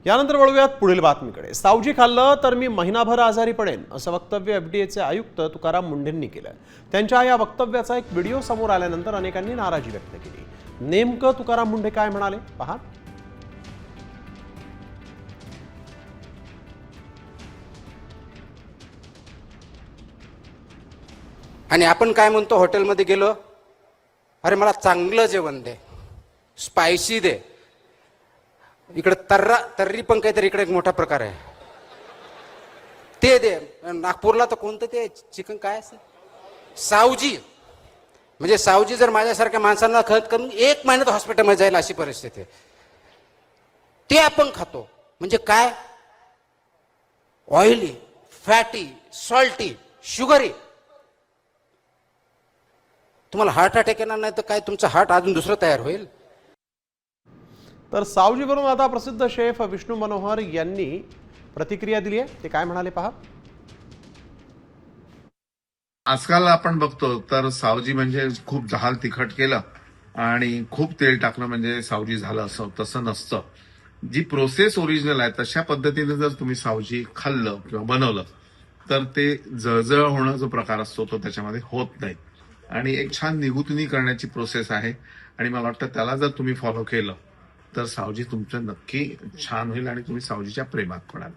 यानंतर वळूयात पुढील बातमीकडे। सावजी खाल्लं तर मी महिनाभर आजारी पडेन असं वक्तव्य एफडीएचे आयुक्त तुकाराम मुंढेंनी केलं। त्यांच्या या वक्तव्याचा एक व्हिडिओ समोर आल्यानंतर अनेकांनी नाराजी व्यक्त केली। नेमकं तुकाराम मुंढे काय म्हणाले पहा। आणि आपण काय म्हणतो, हॉटेलमध्ये गेलो, अरे मला चांगलं जेवण दे, स्पायसी दे, इकडे तर्री पण काहीतरी इकडे एक मोठा प्रकार आहे ते दे। नागपूरला तर कोणतं ते चिकन काय असं सावजी, म्हणजे सावजी जर माझ्यासारख्या माणसांना खत करून 1 महिन्यात हॉस्पिटलमध्ये जाईल अशी परिस्थिती आहे। ते आपण खातो म्हणजे काय, ऑइली, फॅटी, सॉल्टी, शुगरी। तुम्हाला हार्ट अटॅक येणार नाही तर काय, तुमचं हार्ट अजून दुसरं तयार होईल। तर सावजीवरून आता प्रसिद्ध शेफ विष्णू मनोहर यांनी प्रतिक्रिया दिली आहे। ते काय म्हणाले पहा। आजकाल आपण बघतो तर सावजी म्हणजे खूप जहाल तिखट केलं आणि खूप तेल टाकलं म्हणजे सावजी झालं, असं तसं नसतं। जी प्रोसेस ओरिजिनल आहे तशा पद्धतीने जर तुम्ही सावजी खाल्लं किंवा बनवलं तर ते जळजळ होणं जो प्रकार असतो तो त्याच्यामध्ये होत नाही आणि एक छान निगुतनी करण्याची प्रोसेस आहे। आणि मला वाटतं त्याला जर तुम्ही फॉलो केलं तर सावजी तुमचं नक्की छान होईल आणि तुम्ही सावजीच्या प्रेमात पडाल।